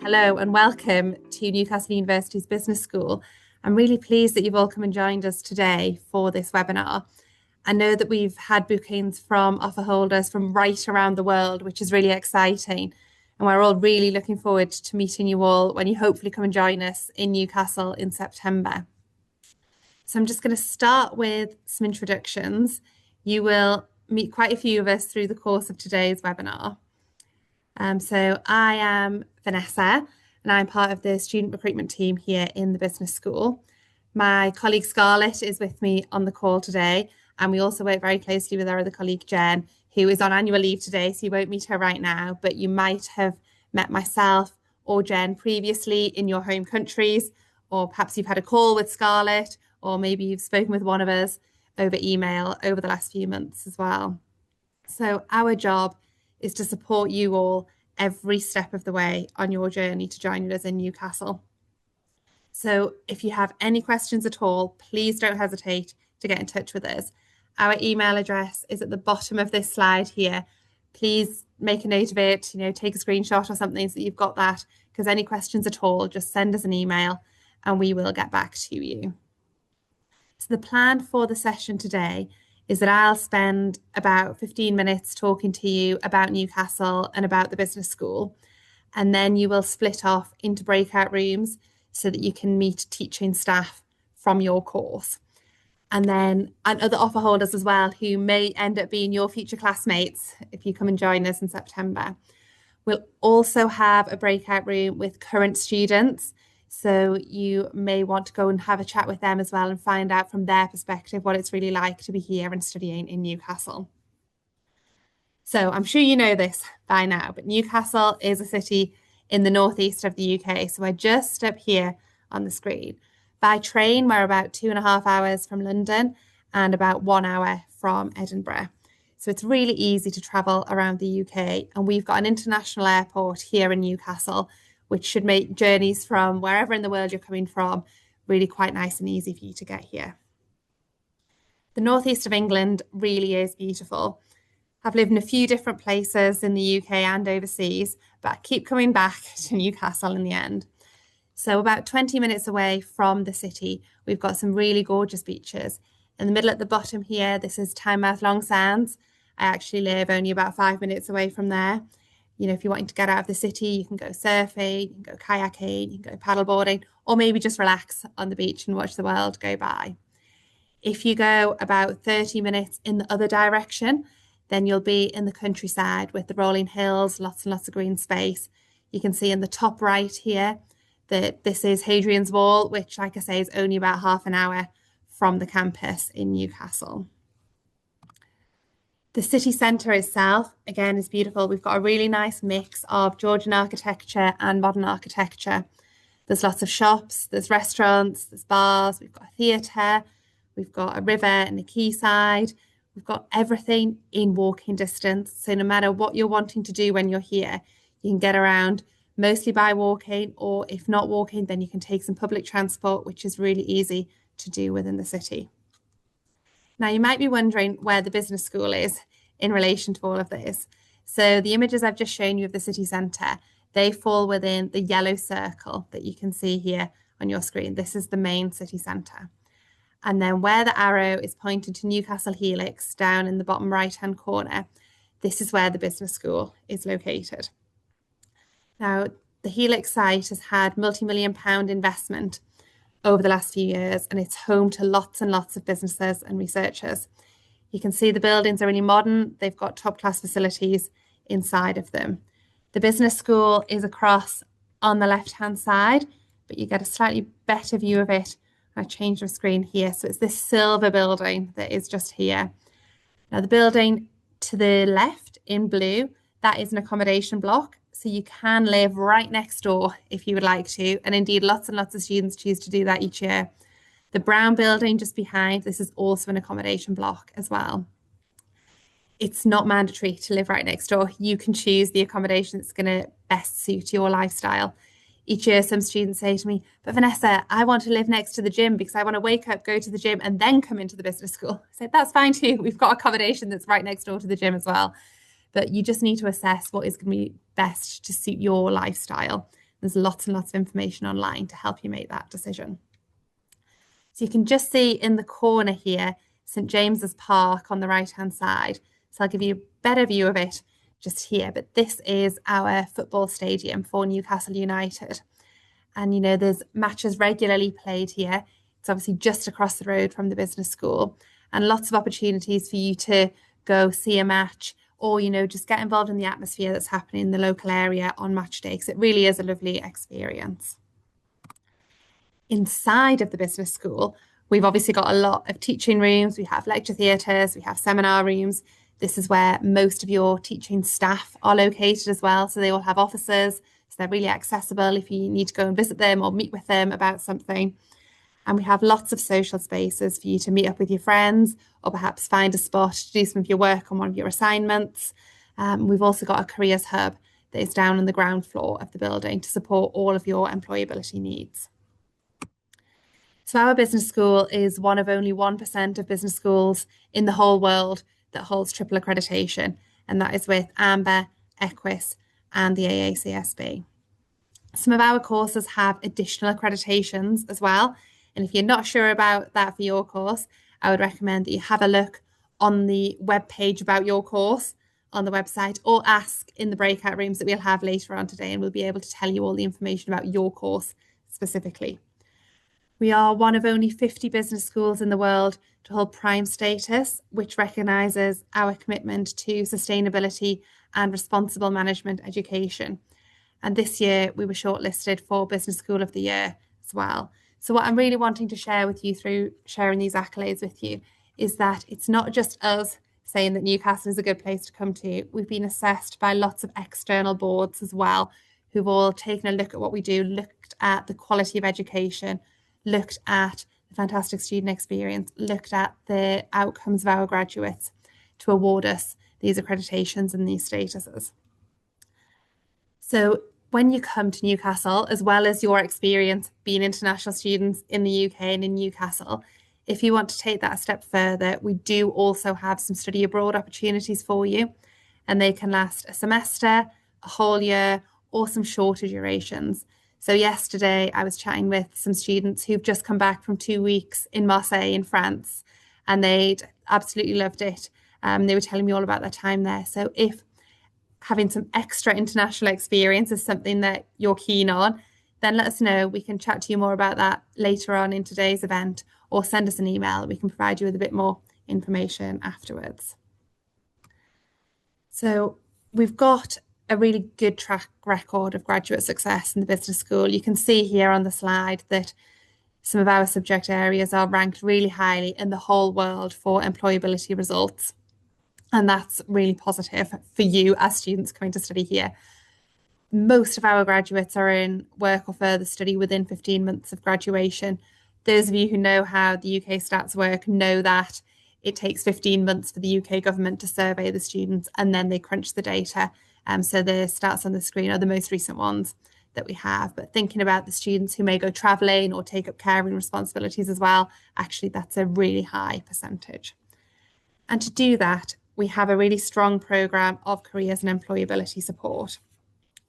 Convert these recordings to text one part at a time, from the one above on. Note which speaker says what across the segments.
Speaker 1: Hello and welcome to Newcastle University's Business School. I'm really pleased that you've all come and joined us today for this webinar. I know that we've had bookings from offer holders from right around the world, which is really exciting. And we're all really looking forward to meeting you all when you hopefully come and join us in Newcastle in September. So I'm just going to start with some introductions. You will meet quite a few of us through the course of today's webinar. So I am Vanessa and I'm part of the student recruitment team here in the business school. My colleague Scarlett is with me on the call today, and we also work very closely with our other colleague Jen, who is on annual leave today, so you won't meet her right now, but you might have met myself or Jen previously in your home countries, or perhaps you've had a call with Scarlett, or maybe you've spoken with one of us over email over the last few months as well. So our job is to support you all every step of the way on your journey to join us in Newcastle. So if you have any questions at all, please don't hesitate to get in touch with us. Our email address is at the bottom of this slide here. Please make a note of it, take a screenshot or something so that you've got that, because any questions at all, just send us an email and we will get back to you. So the plan for the session today is that I'll spend about 15 minutes talking to you about Newcastle and about the business school. And then you will split off into breakout rooms so that you can meet teaching staff from your course. And other offer holders as well, who may end up being your future classmates if you come and join us in September. We'll also have a breakout room with current students. So you may want to go and have a chat with them as well and find out from their perspective what it's really like to be here and studying in Newcastle. So I'm sure you know this by now, but Newcastle is a city in the northeast of the UK. So we're just up here on the screen. By train, we're about 2.5 hours from London and about 1 hour from Edinburgh. So it's really easy to travel around the UK. And we've got an international airport here in Newcastle, which should make journeys from wherever in the world you're coming from really quite nice and easy for you to get here. The northeast of England really is beautiful. I've lived in a few different places in the UK and overseas, but I keep coming back to Newcastle in the end. So about 20 minutes away from the city, we've got some really gorgeous beaches. In the middle at the bottom here, this is Tynemouth Long Sands. I actually live only about 5 minutes away from there. If you're wanting to get out of the city, you can go surfing, you can go kayaking, you can go paddleboarding, or maybe just relax on the beach and watch the world go by. If you go about 30 minutes in the other direction, then you'll be in the countryside with the rolling hills, lots and lots of green space. You can see in the top right here that this is Hadrian's Wall, which, like I say, is only about half an hour from the campus in Newcastle. The city centre itself, again, is beautiful. We've got a really nice mix of Georgian architecture and modern architecture. There's lots of shops, there's restaurants, there's bars, we've got a theatre, we've got a river and a quayside. We've got everything in walking distance. So no matter what you're wanting to do when you're here, you can get around mostly by walking, or if not walking, then you can take some public transport, which is really easy to do within the city. Now, you might be wondering where the business school is in relation to all of this. So the images I've just shown you of the city centre, they fall within the yellow circle that you can see here on your screen. This is the main city centre. And then where the arrow is pointing to Newcastle Helix down in the bottom right-hand corner, this is where the business school is located. Now, the Helix site has had multi-million-pound investment over the last few years, and it's home to lots and lots of businesses and researchers. You can see the buildings are really modern. They've got top-class facilities inside of them. The business school is across on the left-hand side, but you get a slightly better view of it. I changed the screen here. So it's this silver building that is just here. Now, the building to the left in blue, that is an accommodation block. So you can live right next door if you would like to. And indeed, lots and lots of students choose to do that each year. The brown building just behind, this is also an accommodation block as well. It's not mandatory to live right next door. You can choose the accommodation that's going to best suit your lifestyle. Each year, some students say to me, but Vanessa, I want to live next to the gym because I want to wake up, go to the gym and then come into the business school. I said, that's fine too. We've got accommodation that's right next door to the gym as well. But you just need to assess what is going to be best to suit your lifestyle. There's lots and lots of information online to help you make that decision. So you can just see in the corner here, St James's Park on the right-hand side. So I'll give you a better view of it just here, but this is our football stadium for Newcastle United. And, you know, there's matches regularly played here. It's obviously just across the road from the business school, and lots of opportunities for you to go see a match or, you know, just get involved in the atmosphere that's happening in the local area on match day, because it really is a lovely experience. Inside of the business school, we've obviously got a lot of teaching rooms. We have lecture theatres, we have seminar rooms. This is where most of your teaching staff are located as well. So they all have offices. So they're really accessible if you need to go and visit them or meet with them about something. And we have lots of social spaces for you to meet up with your friends, or perhaps find a spot to do some of your work on one of your assignments. We've also got a careers hub that is down on the ground floor of the building to support all of your employability needs. So our business school is one of only 1% of business schools in the whole world that holds triple accreditation, and that is with AMBA, EQUIS and the AACSB. Some of our courses have additional accreditations as well, and if you're not sure about that for your course, I would recommend that you have a look on the web page about your course on the website, or ask in the breakout rooms that we'll have later on today, and we'll be able to tell you all the information about your course specifically. We are one of only 50 business schools in the world to hold prime status, which recognises our commitment to sustainability and responsible management education. And this year we were shortlisted for Business School of the Year as well. So what I'm really wanting to share with you through sharing these accolades with you is that it's not just us saying that Newcastle is a good place to come to. We've been assessed by lots of external boards as well, who've all taken a look at what we do, looked at the quality of education, looked at the fantastic student experience, looked at the outcomes of our graduates to award us these accreditations and these statuses. So when you come to Newcastle, as well as your experience being international students in the UK and in Newcastle, if you want to take that a step further, we do also have some study abroad opportunities for you, and they can last a semester, a whole year, or some shorter durations. So yesterday I was chatting with some students who've just come back from 2 weeks in Marseille in France, and they'd absolutely loved it. They were telling me all about their time there. So if having some extra international experience is something that you're keen on, then let us know. We can chat to you more about that later on in today's event, or send us an email. We can provide you with a bit more information afterwards. So we've got a really good track record of graduate success in the business school. You can see here on the slide that some of our subject areas are ranked really highly in the whole world for employability results. And that's really positive for you as students coming to study here. Most of our graduates are in work or further study within 15 months of graduation. Those of you who know how the UK stats work know that it takes 15 months for the UK government to survey the students, and then they crunch the data. So the stats on the screen are the most recent ones that we have. But thinking about the students who may go travelling or take up caring responsibilities as well, actually that's a really high percentage. And to do that, we have a really strong programme of careers and employability support.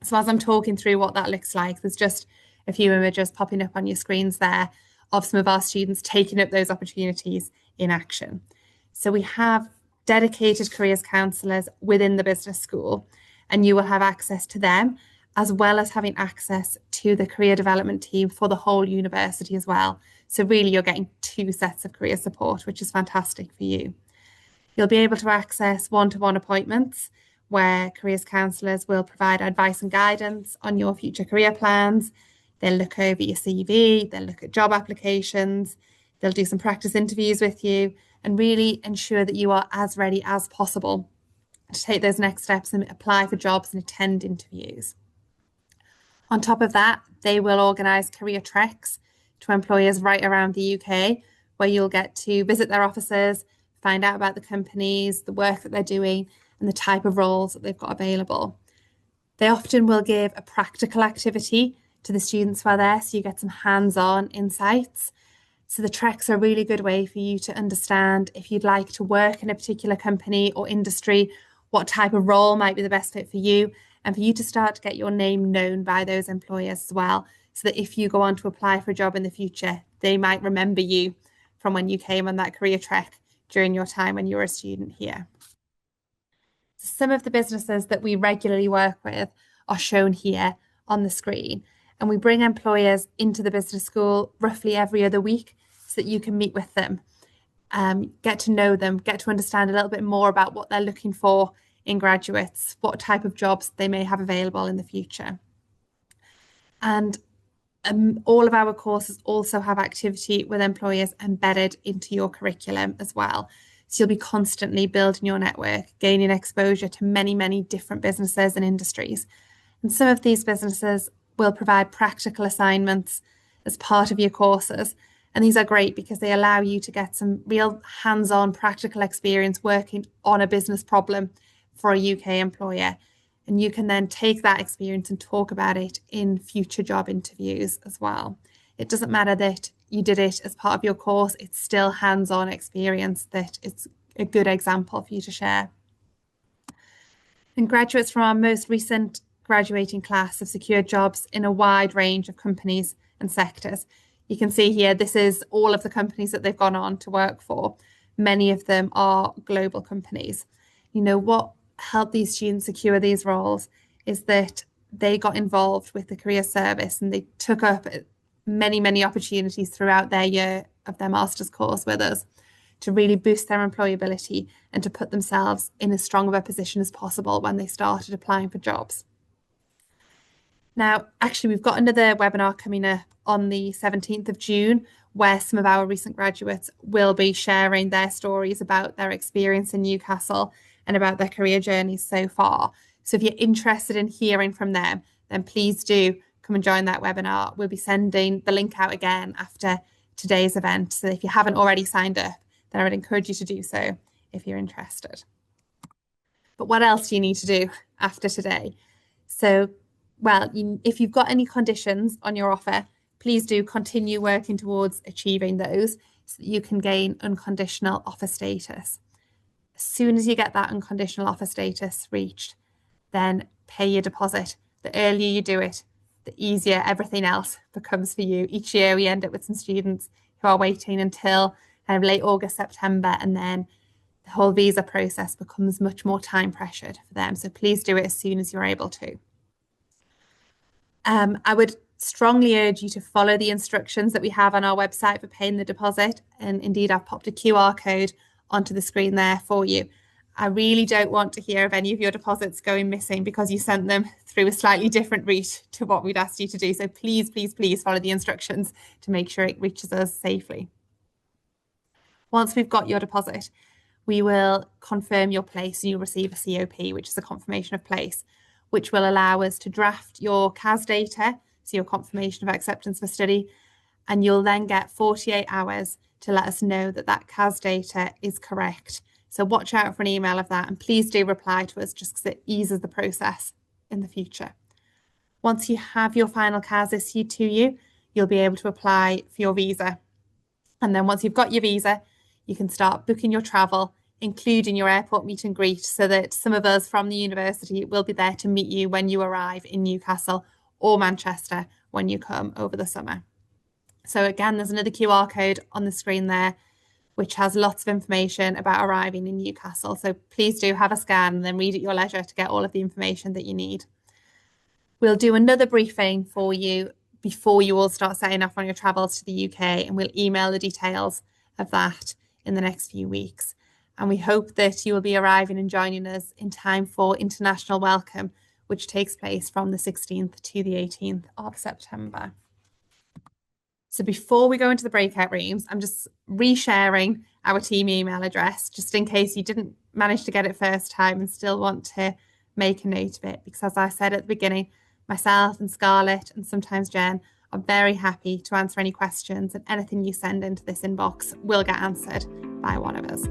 Speaker 1: So as I'm talking through what that looks like, there's just a few images popping up on your screens there of some of our students taking up those opportunities in action. So we have dedicated careers counsellors within the business school, and you will have access to them, as well as having access to the career development team for the whole university as well. So really you're getting 2 sets of career support, which is fantastic for you. You'll be able to access one-to-one appointments where careers counsellors will provide advice and guidance on your future career plans. They'll look over your CV, they'll look at job applications, they'll do some practice interviews with you, and really ensure that you are as ready as possible to take those next steps and apply for jobs and attend interviews. On top of that, they will organise career treks to employers right around the UK, where you'll get to visit their offices, find out about the companies, the work that they're doing, and the type of roles that they've got available. They often will give a practical activity to the students while there, so you get some hands-on insights. So the treks are a really good way for you to understand if you'd like to work in a particular company or industry, what type of role might be the best fit for you, and for you to start to get your name known by those employers as well, so that if you go on to apply for a job in the future, they might remember you from when you came on that career trek during your time when you were a student here. Some of the businesses that we regularly work with are shown here on the screen, and we bring employers into the business school roughly every other week so that you can meet with them, get to know them, get to understand a little bit more about what they're looking for in graduates, what type of jobs they may have available in the future. And all of our courses also have activity with employers embedded into your curriculum as well. So you'll be constantly building your network, gaining exposure to many, many different businesses and industries. And some of these businesses will provide practical assignments as part of your courses. And these are great because they allow you to get some real hands-on practical experience working on a business problem for a UK employer. And you can then take that experience and talk about it in future job interviews as well. It doesn't matter that you did it as part of your course, it's still hands-on experience that it's a good example for you to share. And graduates from our most recent graduating class have secured jobs in a wide range of companies and sectors. You can see here, this is all of the companies that they've gone on to work for. Many of them are global companies. You know, what helped these students secure these roles is that they got involved with the career service and they took up many, many opportunities throughout their year of their master's course with us to really boost their employability and to put themselves in as strong of a position as possible when they started applying for jobs. Now, actually, we've got another webinar coming up on the 17th of June, where some of our recent graduates will be sharing their stories about their experience in Newcastle and about their career journeys so far. So if you're interested in hearing from them, then please do come and join that webinar. We'll be sending the link out again after today's event. So if you haven't already signed up, then I would encourage you to do so if you're interested. But what else do you need to do after today? So, well, if you've got any conditions on your offer, please do continue working towards achieving those so that you can gain unconditional offer status. As soon as you get that unconditional offer status reached, then pay your deposit. The earlier you do it, the easier everything else becomes for you. Each year we end up with some students who are waiting until kind of late August, September, and then the whole visa process becomes much more time pressured for them. So please do it as soon as you're able to. I would strongly urge you to follow the instructions that we have on our website for paying the deposit. And indeed, I've popped a QR code onto the screen there for you. I really don't want to hear of any of your deposits going missing because you sent them through a slightly different route to what we'd asked you to do. So please, please, please follow the instructions to make sure it reaches us safely. Once we've got your deposit, we will confirm your place and you'll receive a COP, which is a confirmation of place, which will allow us to draft your CAS data, so your confirmation of acceptance for study, and you'll then get 48 hours to let us know that that CAS data is correct. So watch out for an email of that, and please do reply to us just because it eases the process in the future. Once you have your final CAS issued to you, you'll be able to apply for your visa. And then once you've got your visa, you can start booking your travel, including your airport meet and greet, so that some of us from the university will be there to meet you when you arrive in Newcastle or Manchester when you come over the summer. So again, there's another QR code on the screen there, which has lots of information about arriving in Newcastle. So please do have a scan and then read at your leisure to get all of the information that you need. We'll do another briefing for you before you all start setting off on your travels to the UK, and we'll email the details of that in the next few weeks. And we hope that you will be arriving and joining us in time for International Welcome, which takes place from the 16th to the 18th of September. So before we go into the breakout rooms, I'm just resharing our team email address, just in case you didn't manage to get it first time and still want to make a note of it. Because as I said at the beginning, myself and Scarlett and sometimes Jen are very happy to answer any questions, and anything you send into this inbox will get answered by one of us.